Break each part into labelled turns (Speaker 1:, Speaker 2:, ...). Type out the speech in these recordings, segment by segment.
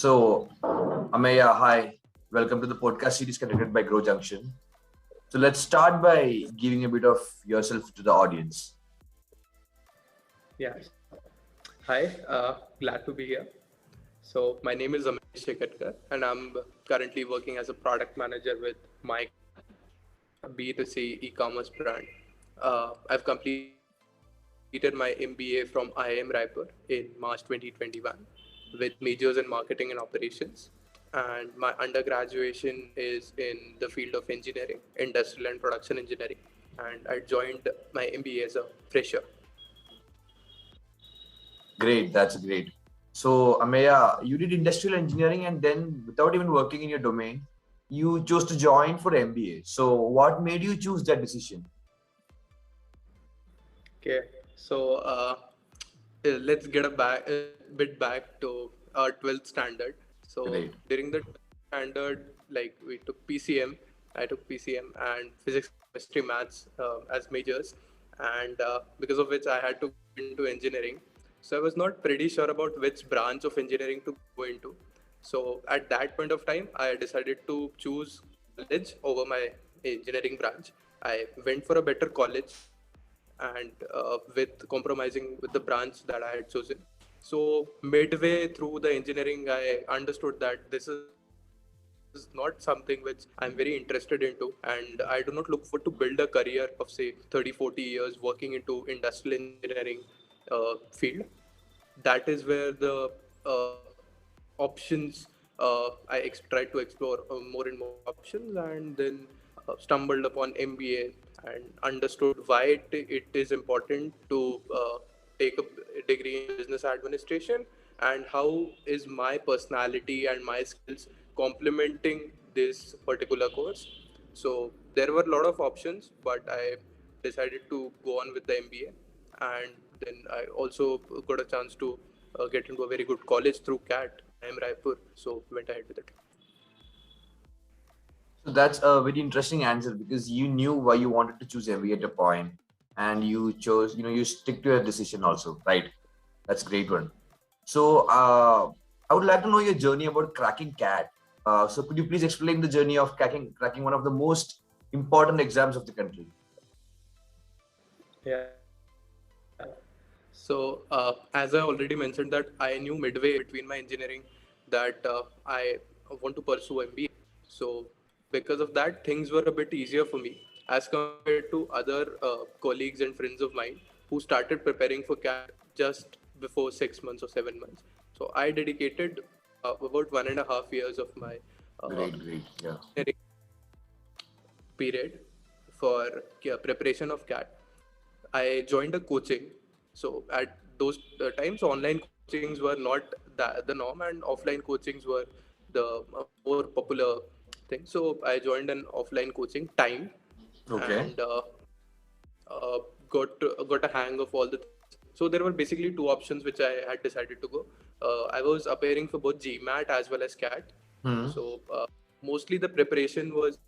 Speaker 1: So, Ameya, hi. Welcome to the podcast series conducted by Junction. So, let's start by giving a bit of yourself to the audience.
Speaker 2: Yeah. Hi, glad to be here. So my name is Ameya Shekatkar, and I'm currently working as a product manager with MyGlamm, a B2C e-commerce brand. I've completed my MBA from IIM Raipur in March 2021 with majors in marketing and operations. And my undergraduation is in the field of engineering, industrial and production engineering. And I joined my MBA as a fresher.
Speaker 1: Great, that's great. So, Ameya, you did industrial engineering and then, without even working in your domain, you chose to join for MBA. So, what made you choose that decision?
Speaker 2: Okay, so let's get a bit back to our 12th standard. So
Speaker 1: Great.
Speaker 2: during the 12th standard, like we took PCM, I took PCM and physics, chemistry, maths as majors, and because of which I had to go into engineering. So I was not pretty sure about which branch of engineering to go into. So at that point of time, I decided to choose college over my engineering branch. I went for a better college and with compromising with the branch that I had chosen. So midway through the engineering, I understood that this is not something which I'm very interested into, and I do not look forward to build a career of say 30, 40 years working into industrial engineering field. That is where the options tried to explore more and more options, and then stumbled upon MBA and understood why it is important to take a degree in business administration, and how is my personality and my skills complementing this particular course. So there were a lot of options, but I decided to go on with the MBA, and then I also got a chance to get into a very good college through CAT. I am Raipur, so went ahead with it.
Speaker 1: So, that's a very interesting answer because you knew why you wanted to choose MBA at a point and you chose, you stick to your decision also, right? That's a great one. So, I would like to know your journey about cracking CAT. So, could you please explain the journey of cracking one of the most important exams of the country?
Speaker 2: Yeah. So, as I already mentioned, that I knew midway between my engineering that I want to pursue MBA. So, because of that, things were a bit easier for me as compared to other colleagues and friends of mine who started preparing for CAT just before 6 months or 7 months. So, I dedicated about 1.5 years of my
Speaker 1: Great. Yeah.
Speaker 2: engineering period for preparation of CAT. I joined a coaching. So at those times, online coachings were not the norm, and offline coachings were the more popular thing. So I joined an offline coaching time,
Speaker 1: Okay.
Speaker 2: and got a hang of all the things. So there were basically two options which I had decided to go. I was appearing for both GMAT as well as CAT.
Speaker 1: Hmm.
Speaker 2: So mostly the preparation was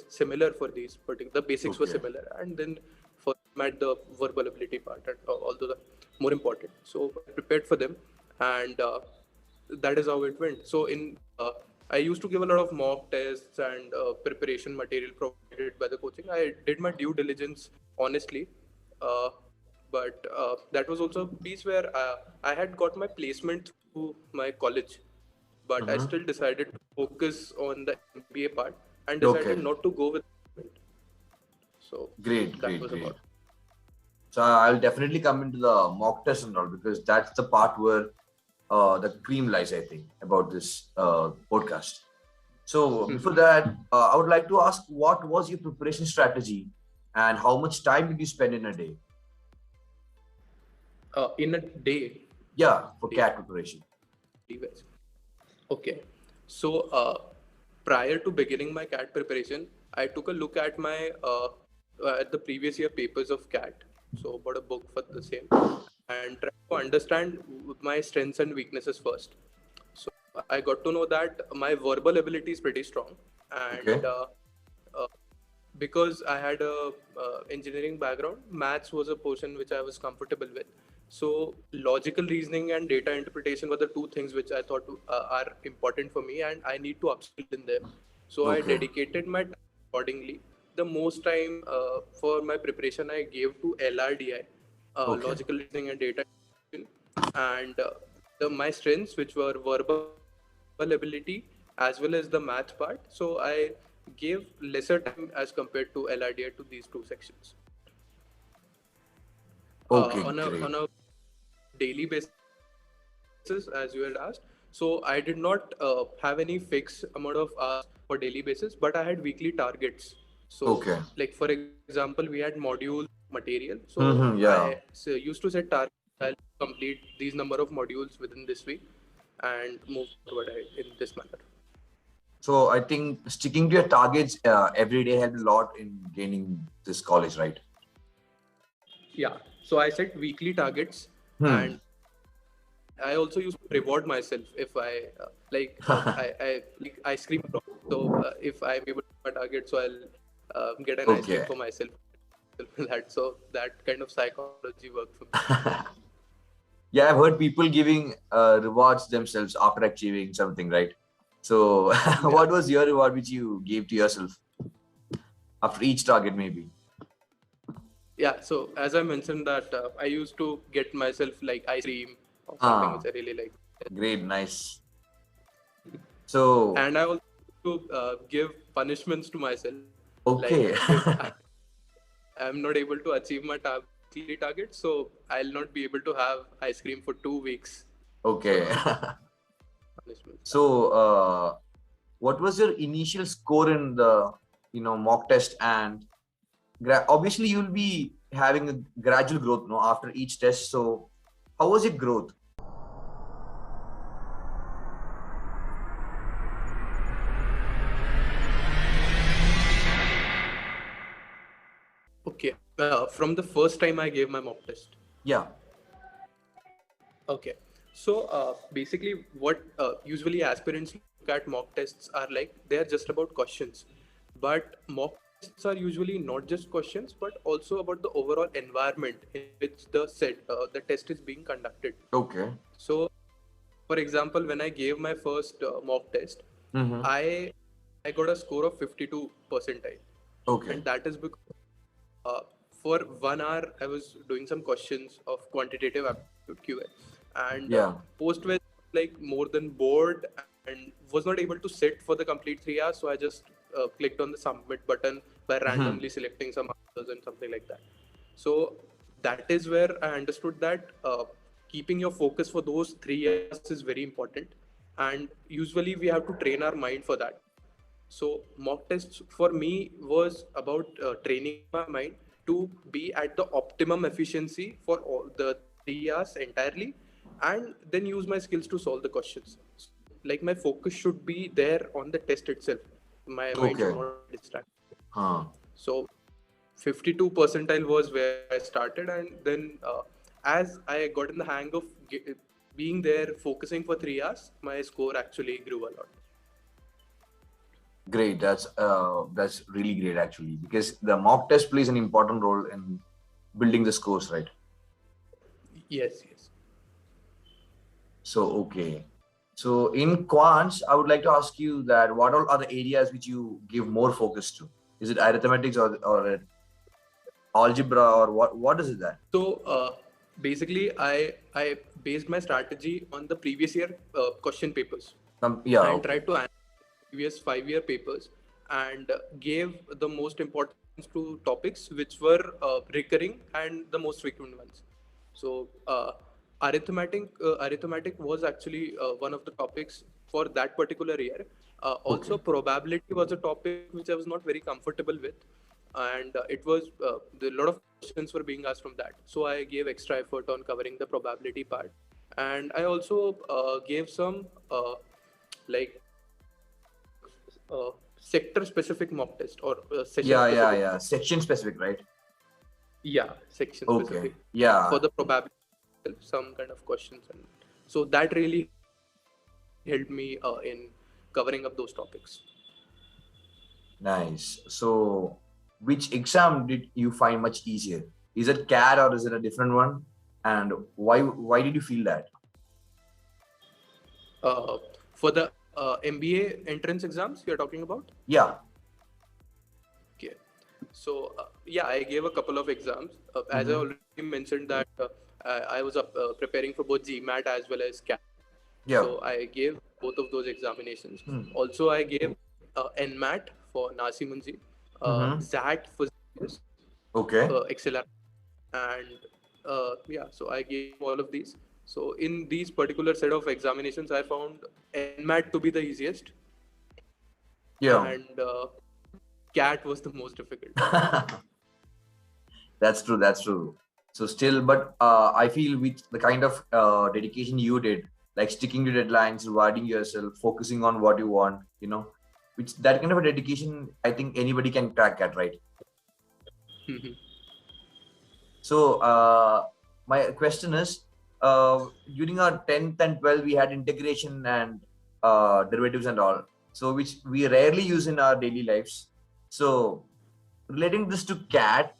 Speaker 2: similar for these particular. The basics were similar, and then
Speaker 1: Okay.
Speaker 2: for GMAT the verbal ability part and all those are more important. So I prepared for them, and that is how it went. So in I used to give a lot of mock tests and preparation material provided by the coaching. I did my due diligence honestly, uh, but that was also a piece where I had got my placement through my college, but I
Speaker 1: Hmm.
Speaker 2: still decided to focus on the MBA part and decided
Speaker 1: Okay.
Speaker 2: not to go with it. So that was
Speaker 1: Great.
Speaker 2: about.
Speaker 1: So I'll definitely come into the mock test and all because that's the part where the cream lies, I think, about this podcast. So before that, I would like to ask, what was your preparation strategy, and how much time did you spend in a day?
Speaker 2: In a day,
Speaker 1: Yeah, for
Speaker 2: day
Speaker 1: CAT preparation.
Speaker 2: wise. Okay. So prior to beginning my CAT preparation, I took a look at my at the previous year papers of CAT. So bought a book for the same and tried to understand my strengths and weaknesses first. So I got to know that my verbal ability is pretty strong, and
Speaker 1: Okay.
Speaker 2: uh, because I had a engineering background, maths was a portion which I was comfortable with. So logical reasoning and data interpretation were the two things which I thought are important for me, and I need to upskill in them. So I
Speaker 1: Okay.
Speaker 2: dedicated my time accordingly. The most time for my preparation I gave to LRDI,
Speaker 1: Okay.
Speaker 2: logical reasoning and data interpretation, and my strengths, which were verbal ability as well as the math part. So I gave lesser time as compared to LRDI to these two sections.
Speaker 1: Okay.
Speaker 2: On
Speaker 1: Great.
Speaker 2: a daily basis, as you had asked. So I did not have any fixed amount of hours for daily basis, but I had weekly targets. So, like for
Speaker 1: Okay.
Speaker 2: example, we had module material. So I
Speaker 1: Yeah.
Speaker 2: used to set targets. I'll complete these number of modules within this week and move forward in this manner.
Speaker 1: So I think sticking to your targets every day helped a lot in gaining this college, right?
Speaker 2: Yeah. So I set weekly targets,
Speaker 1: Hmm.
Speaker 2: and I also used to reward myself if I ice cream. If I'm able to hit my target, so I'll get an ice cream
Speaker 1: Okay.
Speaker 2: for myself. That so that kind of psychology worked for me.
Speaker 1: Yeah, I've heard people giving rewards themselves after achieving something, right? So,
Speaker 2: Yeah.
Speaker 1: what was your reward which you gave to yourself after each target, maybe?
Speaker 2: Yeah. So as I mentioned that I used to get myself like ice cream or something
Speaker 1: Ah,
Speaker 2: which I really like,
Speaker 1: great, nice. So,
Speaker 2: and I also used to give punishments to myself. Like
Speaker 1: okay,
Speaker 2: if I'm not able to achieve my weekly target, so I'll not be able to have ice cream for 2 weeks.
Speaker 1: okay.
Speaker 2: So punishments. Yeah.
Speaker 1: So, what was your initial score in the mock test? And obviously, you'll be having a gradual growth, no, after each test. So, how was your growth?
Speaker 2: Okay. From the first time I gave my mock test.
Speaker 1: Yeah.
Speaker 2: Okay. So basically, what usually aspirants look at mock tests are like, they are just about questions. But mock tests are usually not just questions, but also about the overall environment in which the test is being conducted.
Speaker 1: Okay.
Speaker 2: So, for example, when I gave my first mock test,
Speaker 1: Mm-hmm.
Speaker 2: I I got a score of 52 percentile,
Speaker 1: Okay.
Speaker 2: and that is because uh, for 1 hour I was doing some questions of quantitative aptitude QA, and
Speaker 1: Yeah.
Speaker 2: post which like more than bored and was not able to sit for the complete 3 hours. So I just clicked on the submit button by
Speaker 1: Hmm.
Speaker 2: randomly selecting some answers and something like that. So that is where I understood that keeping your focus for those 3 hours is very important, and usually we have to train our mind for that. So mock tests for me was about training my mind to be at the optimum efficiency for all the 3 hours entirely, and then use my skills to solve the questions. So like my focus should be there on the test itself. My mind should
Speaker 1: Okay.
Speaker 2: not be distracted.
Speaker 1: Huh.
Speaker 2: So 52 percentile was where I started, and then as I got in the hang of being there focusing for 3 hours, my score actually grew a lot.
Speaker 1: Great. That's really great actually, because the mock test plays an important role in building the scores, right?
Speaker 2: Yes, yes.
Speaker 1: So okay. So in quants, I would like to ask you that what all are the areas which you give more focus to? Is it arithmetics or algebra, or what is it that?
Speaker 2: So basically, I based my strategy on the previous year question papers
Speaker 1: Yeah.
Speaker 2: and
Speaker 1: Okay.
Speaker 2: tried to analyze previous 5 year papers, and gave the most importance to topics which were recurring and the most frequent ones. So arithmetic was actually one of the topics for that particular year.
Speaker 1: Okay.
Speaker 2: Also, probability was a topic which I was not very comfortable with, and it was a lot of questions were being asked from that. So I gave extra effort on covering the probability part, and I also gave some like sector specific mock test or session
Speaker 1: Yeah.
Speaker 2: specific
Speaker 1: Yeah.
Speaker 2: mock
Speaker 1: Yeah.
Speaker 2: test.
Speaker 1: Section specific, right?
Speaker 2: Yeah, section specific
Speaker 1: Okay.
Speaker 2: for
Speaker 1: Yeah.
Speaker 2: the probability, some kind of questions, and so that really helped me in covering up those topics.
Speaker 1: Nice. So which exam did you find much easier? Is it CAD or is it a different one? and why did you feel that?
Speaker 2: For the MBA entrance exams you're talking about?
Speaker 1: Yeah.
Speaker 2: Okay. So yeah, I gave a couple of exams. As I already mentioned that I was preparing for both GMAT as well as CAT.
Speaker 1: Yeah.
Speaker 2: So I gave both of those examinations.
Speaker 1: Hmm.
Speaker 2: Also, I gave NMAT for Nasi Munji, ZAT for ZS,
Speaker 1: Okay.
Speaker 2: XLR, and yeah. So I gave all of these. So in these particular set of examinations, I found NMAT to be the easiest,
Speaker 1: Yeah.
Speaker 2: and CAT was the most difficult.
Speaker 1: That's true. That's true. So still, but I feel with the kind of dedication you did, like sticking to deadlines, rewarding yourself, focusing on what you want, which that kind of a dedication, I think anybody can crack at, right? So my question is, during our 10th and 12th, we had integration and derivatives and all, so which we rarely use in our daily lives. So relating this to CAT,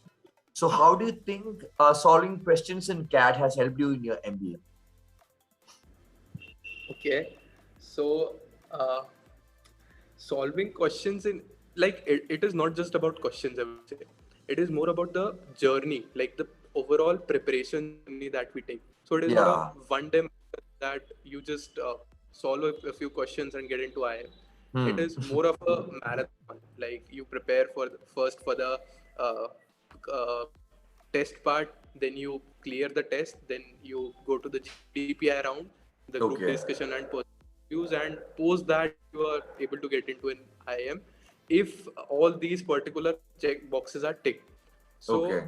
Speaker 1: so how do you think solving questions in CAT has helped you in your MBA?
Speaker 2: Okay, so solving questions in, like, it is not just about questions, I would say. It is more about the journey, like the overall preparation journey that we take. So it is not a
Speaker 1: Yeah.
Speaker 2: one day that you just solve a few questions and get into IIM. It is more of a marathon. Like you prepare first for the uh, uh, test part, then you clear the test, then you go to the GDPI round, the group
Speaker 1: Okay.
Speaker 2: discussion and views, and post that you are able to get into an IIM if all these particular check boxes are ticked. So
Speaker 1: Okay.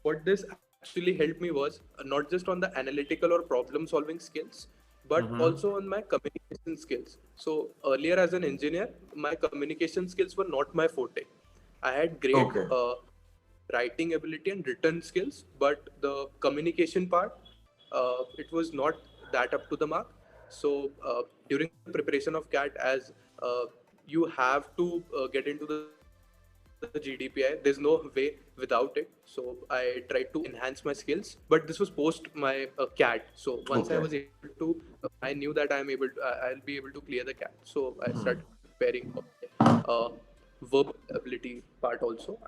Speaker 2: what this actually helped me was not just on the analytical or problem solving skills, but also on my communication skills. So earlier as an engineer, my communication skills were not my forte. I had great
Speaker 1: Okay.
Speaker 2: writing ability and written skills, but the communication part, it was not that up to the mark. So during the preparation of CAT, as you have to get into the GDPI, there's no way without it. So I tried to enhance my skills, but this was post my CAT. So once I was
Speaker 1: Okay.
Speaker 2: able to, I knew that I'll be able to clear the CAT. So I started preparing for verbal ability part also.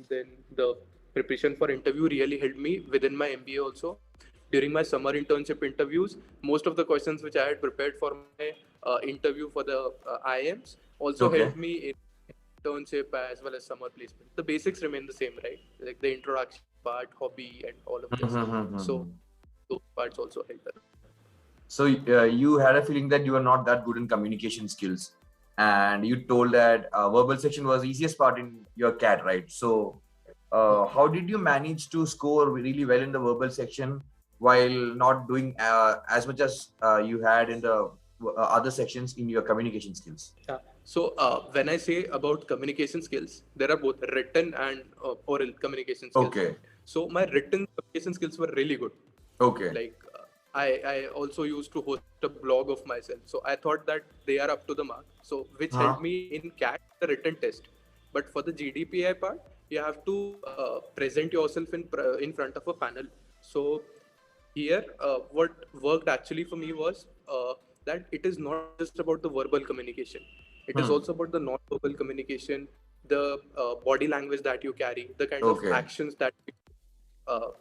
Speaker 2: Then the preparation for interview really helped me within my MBA also. During my summer internship interviews, most of the questions which I had prepared for my interview for the IIMs also
Speaker 1: Okay.
Speaker 2: helped me in internship as well as summer placement. The basics remain the same, right? Like the introduction part, hobby, and all of this. So those parts also helped.
Speaker 1: So you had a feeling that you were not that good in communication skills, and you told that verbal section was the easiest part in your CAT, right? So how did you manage to score really well in the verbal section while not doing as much as you had in the other sections in your communication skills?
Speaker 2: Yeah. So when I say about communication skills, there are both written and oral communication skills,
Speaker 1: Okay.
Speaker 2: right? So my written communication skills were really good.
Speaker 1: Okay.
Speaker 2: Like I also used to host a blog of myself, so I thought that they are up to the mark. So which helped me in CAT, the written test. But for the GDPI part, you have to present yourself in front of a panel. So here, what worked actually for me was that it is not just about the verbal communication. It is also about the non-verbal communication, the body language that you carry, the kind of
Speaker 1: Okay.
Speaker 2: actions that you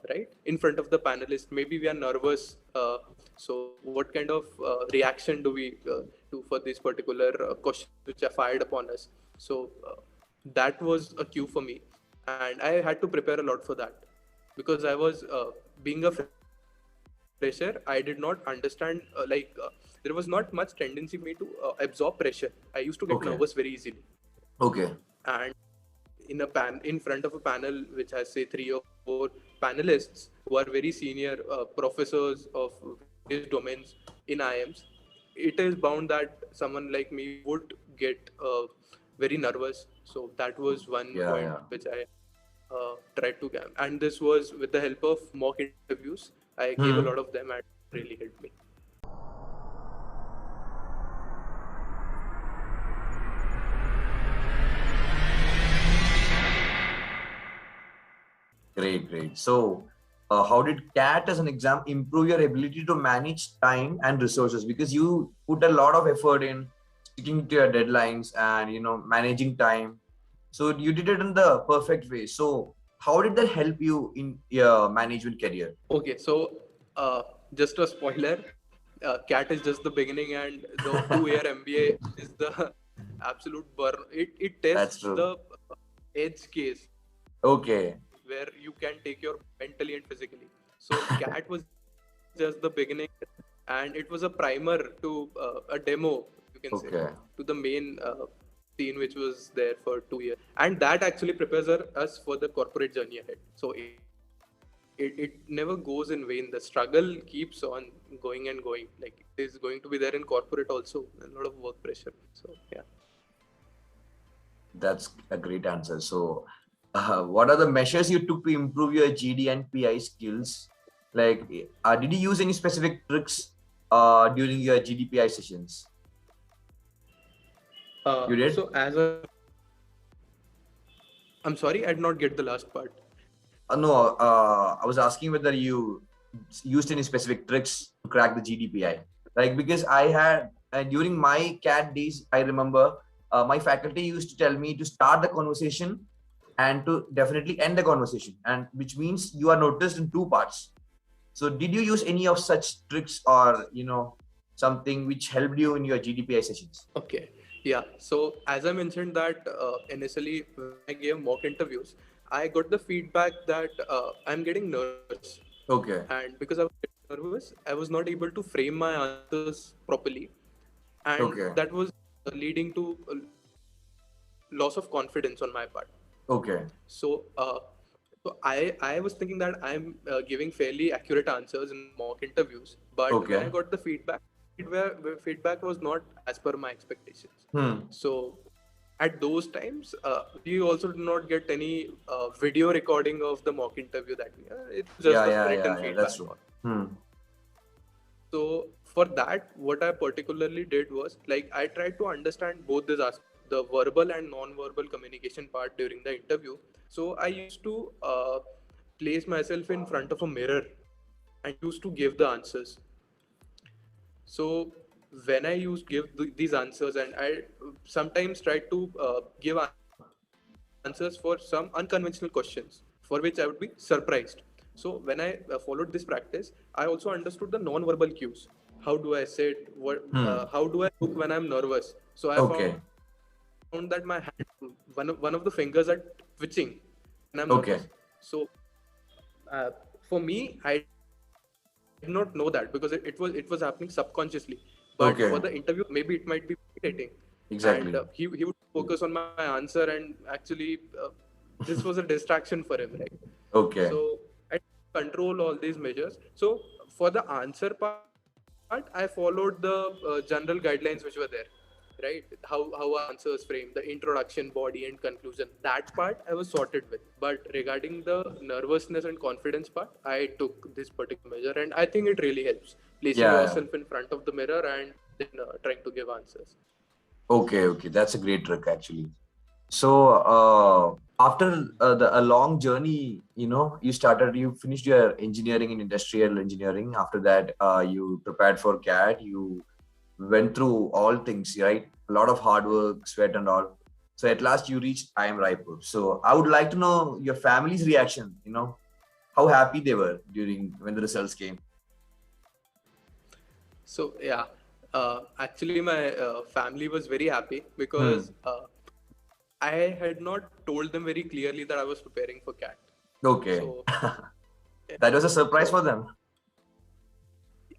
Speaker 2: right in front of the panelists. Maybe we are nervous, so what kind of reaction do we do for these particular questions which are fired upon us? So that was a cue for me, and I had to prepare a lot for that because I was being a fresher. I did not understand there was not much tendency for me to absorb pressure. I used to get
Speaker 1: Okay.
Speaker 2: nervous very easily,
Speaker 1: Okay.
Speaker 2: and in front of a panel which has say 3 or 4 panelists who are very senior professors of various domains in IIMs, it is bound that someone like me would get very nervous. So that was one
Speaker 1: Yeah.
Speaker 2: point
Speaker 1: Yeah.
Speaker 2: which I tried to get, and this was with the help of mock interviews. I gave a lot of them and it really helped me.
Speaker 1: Great. Great. So how did CAT as an exam improve your ability to manage time and resources? Because you put a lot of effort in sticking to your deadlines and managing time. So you did it in the perfect way. So how did that help you in your management career?
Speaker 2: Okay, so just a spoiler, CAT is just the beginning, and the 2 year MBA is the absolute burn. It
Speaker 1: That's
Speaker 2: tests
Speaker 1: true.
Speaker 2: the edge case
Speaker 1: Okay.
Speaker 2: where you can take your mentally and physically. So CAT was just the beginning, and it was a primer to a demo, you can say,
Speaker 1: Okay.
Speaker 2: to the main scene which was there for 2 years, and that actually prepares us for the corporate journey ahead. So it never goes in vain. The struggle keeps on going and going. Like it is going to be there in corporate also. A lot of work pressure. So yeah.
Speaker 1: That's a great answer. So, what are the measures you took to improve your GD and PI skills? Like, did you use any specific tricks during your GDPI sessions? You did?
Speaker 2: So as a, I'm sorry, I did not get the last part.
Speaker 1: No, I was asking whether you used any specific tricks to crack the GDPI. Like, because I had, during my CAT days, I remember my faculty used to tell me to start the conversation and to definitely end the conversation, and which means you are noticed in two parts. So did you use any of such tricks or something which helped you in your GDPI sessions?
Speaker 2: Okay. Yeah. So as I mentioned that initially when I gave mock interviews, I got the feedback that I'm getting nervous,
Speaker 1: Okay.
Speaker 2: and because I was getting nervous, I was not able to frame my answers properly, and
Speaker 1: Okay.
Speaker 2: that was leading to loss of confidence on my part.
Speaker 1: Okay.
Speaker 2: So, I was thinking that I'm giving fairly accurate answers in mock interviews, but when I
Speaker 1: Okay.
Speaker 2: got the feedback was not as per my expectations.
Speaker 1: Hmm.
Speaker 2: So, at those times, we also did not get any video recording of the mock interview that we. It's just
Speaker 1: Yeah,
Speaker 2: the
Speaker 1: yeah,
Speaker 2: written
Speaker 1: yeah, yeah. That's
Speaker 2: feedback.
Speaker 1: true. Hmm.
Speaker 2: So for that, what I particularly did was like I tried to understand both these aspects, the verbal and non-verbal communication part during the interview. So I used to place myself in front of a mirror and used to give the answers. So when I used these answers, and I sometimes tried to give answers for some unconventional questions for which I would be surprised. So when I followed this practice, I also understood the non-verbal cues. How do I sit?
Speaker 1: Hmm.
Speaker 2: How do I look when I'm nervous? So I found
Speaker 1: Okay.
Speaker 2: that my hand, one of the fingers are twitching when I'm nervous.
Speaker 1: Okay.
Speaker 2: So for me, I did not know that because it was happening subconsciously. But for the interviewer, maybe it
Speaker 1: Okay.
Speaker 2: might be irritating, and he
Speaker 1: Exactly.
Speaker 2: would focus on my answer, and actually this was a distraction for him, right? So
Speaker 1: Okay.
Speaker 2: I control all these measures. So for the answer part, I followed the general guidelines which were there, right? How are answers framed, the introduction, body, and conclusion. That part I was sorted with. But regarding the nervousness and confidence part, I took this particular measure, and I think it really helps placing
Speaker 1: Yeah, yeah.
Speaker 2: yourself in front of the mirror and then trying to give answers.
Speaker 1: Okay, okay. That's a great trick actually. So after a long journey, you finished your engineering in industrial engineering. After that, you prepared for CAT. You went through all things, right? A lot of hard work, sweat, and all. So at last, you reached IIM Raipur. So I would like to know your family's reaction. How happy they were during when the results came.
Speaker 2: So yeah, actually my family was very happy because
Speaker 1: Hmm.
Speaker 2: I had not told them very clearly that I was preparing for CAT.
Speaker 1: Okay.
Speaker 2: So yeah.
Speaker 1: That was a surprise
Speaker 2: So
Speaker 1: for them.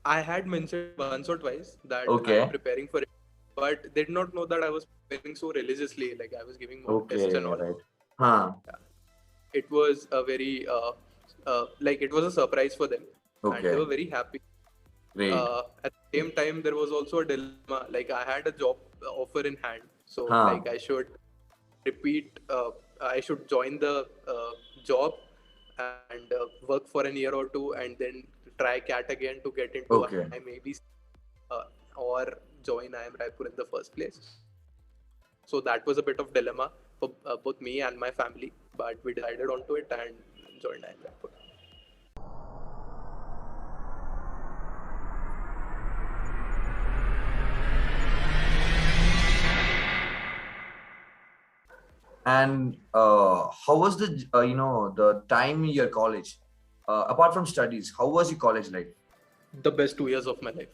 Speaker 2: I had mentioned once or twice that I'm
Speaker 1: Okay.
Speaker 2: preparing for it, but they did not know that I was preparing so religiously. Like I was giving mock tests and
Speaker 1: Okay.
Speaker 2: all.
Speaker 1: Right. Huh.
Speaker 2: Yeah. It was a very like it was a surprise for them, and they
Speaker 1: Okay.
Speaker 2: were very happy.
Speaker 1: Great.
Speaker 2: At the same time, there was also a dilemma. Like I had a job offer in hand, so like
Speaker 1: Huh.
Speaker 2: I should repeat. I should join the job and work for an year or two, and then try CAT again to get into
Speaker 1: Okay.
Speaker 2: IIM or join IIM Raipur in the first place. So that was a bit of dilemma for both me and my family, but we decided onto it and joined IIM Raipur.
Speaker 1: And how was the the time in your college? Apart from studies, how was your college life?
Speaker 2: The best 2 years of my life,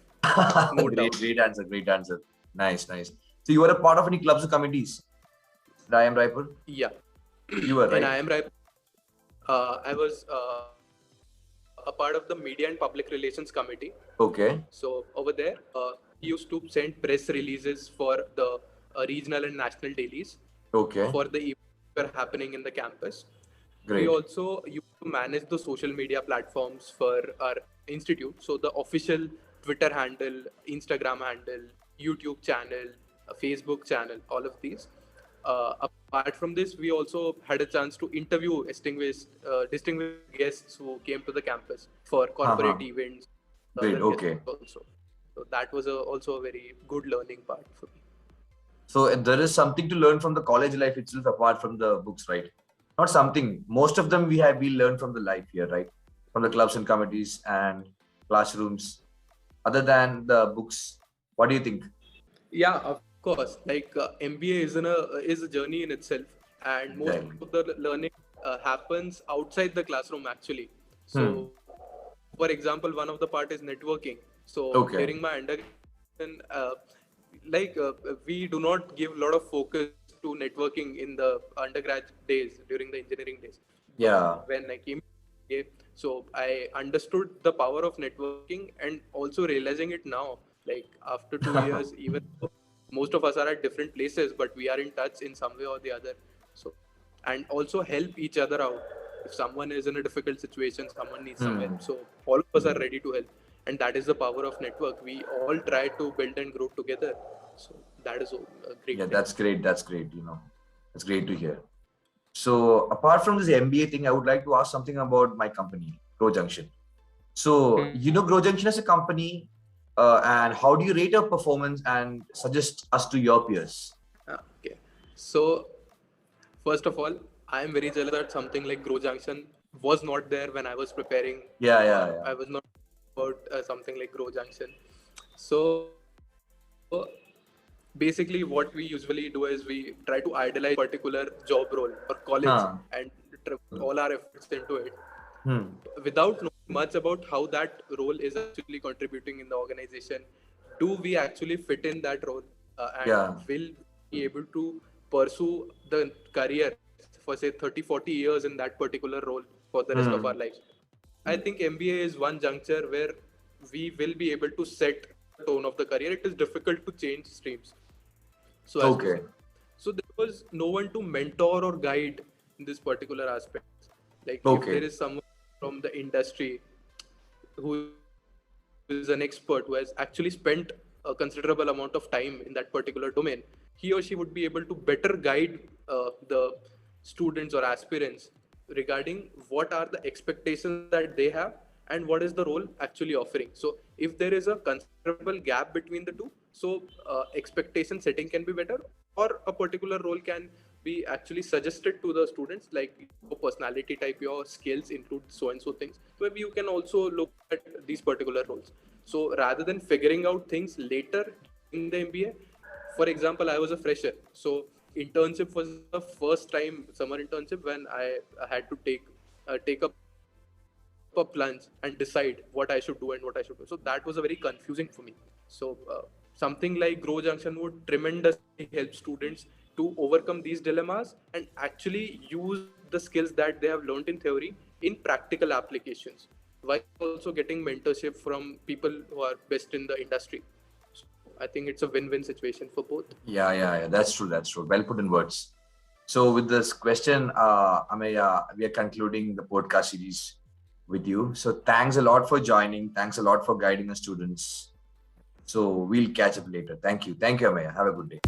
Speaker 2: no doubt.
Speaker 1: Great answer. Great answer. Nice, nice. So you were a part of any clubs or committees at IIM Raipur?
Speaker 2: Yeah,
Speaker 1: You were,
Speaker 2: in
Speaker 1: right?
Speaker 2: IIM Raipur, I was a part of the Media and Public Relations Committee.
Speaker 1: Okay.
Speaker 2: So over there, we used to send press releases for the regional and national dailies
Speaker 1: Okay.
Speaker 2: for the events that were happening in the campus. We
Speaker 1: Great.
Speaker 2: also used to manage the social media platforms for our institute. So the official Twitter handle, Instagram handle, YouTube channel, a Facebook channel, all of these. Apart from this, we also had a chance to interview distinguished guests who came to the campus for corporate
Speaker 1: Uh-huh.
Speaker 2: events,
Speaker 1: Great.
Speaker 2: other guests
Speaker 1: Okay.
Speaker 2: also. So that was also a very good learning part for me.
Speaker 1: So there is something to learn from the college life itself, apart from the books, right? Not something. Most of them we learn from the life here, right? From the clubs and committees and classrooms. Other than the books, what do you think?
Speaker 2: Yeah, of course. Like MBA is a journey in itself, and most
Speaker 1: Exactly.
Speaker 2: of the learning happens outside the classroom actually.
Speaker 1: Hmm.
Speaker 2: So, for example, one of the part is networking. So
Speaker 1: Okay.
Speaker 2: during my undergrad, we do not give a lot of focus to networking in the undergrad days during the engineering days. But
Speaker 1: Yeah.
Speaker 2: when I came here, so I understood the power of networking and also realizing it now. Like after 2 years, even though most of us are at different places, but we are in touch in some way or the other. So, and also help each other out. If someone is in a difficult situation, someone needs some
Speaker 1: Hmm.
Speaker 2: help. So all of us are ready to help, and that is the power of network. We all try to build and grow together. So that is a
Speaker 1: Yeah,
Speaker 2: great thing.
Speaker 1: that's great. That's great. That's great to hear. So apart from this MBA thing, I would like to ask something about my company, Grow Junction. So Grow Junction as a company, and how do you rate our performance and suggest us to your peers?
Speaker 2: Okay. So first of all, I am very jealous that something like Grow Junction was not there when I was preparing,
Speaker 1: Yeah,
Speaker 2: or
Speaker 1: yeah, yeah.
Speaker 2: I was not about something like Grow Junction. So basically, what we usually do is we try to idolize particular job role or college
Speaker 1: Huh.
Speaker 2: and put all our efforts into it
Speaker 1: Hmm.
Speaker 2: without knowing much about how that role is actually contributing in the organization. Do we actually fit in that role, and
Speaker 1: Yeah.
Speaker 2: will be able to pursue the career for say 30, 40 years in that particular role for the rest of our
Speaker 1: Hmm.
Speaker 2: lives? I think MBA is one juncture where we will be able to set the tone of the career. It is difficult to change streams, so as to say.
Speaker 1: Okay.
Speaker 2: So there was no one to mentor or guide in this particular aspect. Like if there
Speaker 1: Okay.
Speaker 2: is someone from the industry who is an expert, who has actually spent a considerable amount of time in that particular domain, he or she would be able to better guide the students or aspirants regarding what are the expectations that they have and what is the role actually offering. So if there is a considerable gap between the two, so expectation setting can be better, or a particular role can be actually suggested to the students, like your personality type, your skills include so and so things. So maybe you can also look at these particular roles. So rather than figuring out things later during the MBA, for example, I was a fresher, so internship was the first time summer internship when I had to take up a plunge and decide what I should do and what I should do. So that was a very confusing for me. So something like Grow Junction would tremendously help students to overcome these dilemmas and actually use the skills that they have learned in theory in practical applications, while also getting mentorship from people who are best in the industry. So I think it's a win-win situation for both.
Speaker 1: Yeah, yeah, yeah. That's true. That's true. Well put in words. So with this question, Ameya, we are concluding the podcast series with you. So thanks a lot for joining. Thanks a lot for guiding the students. So we'll catch up later. Thank you. Thank you, Ameya. Have a good day.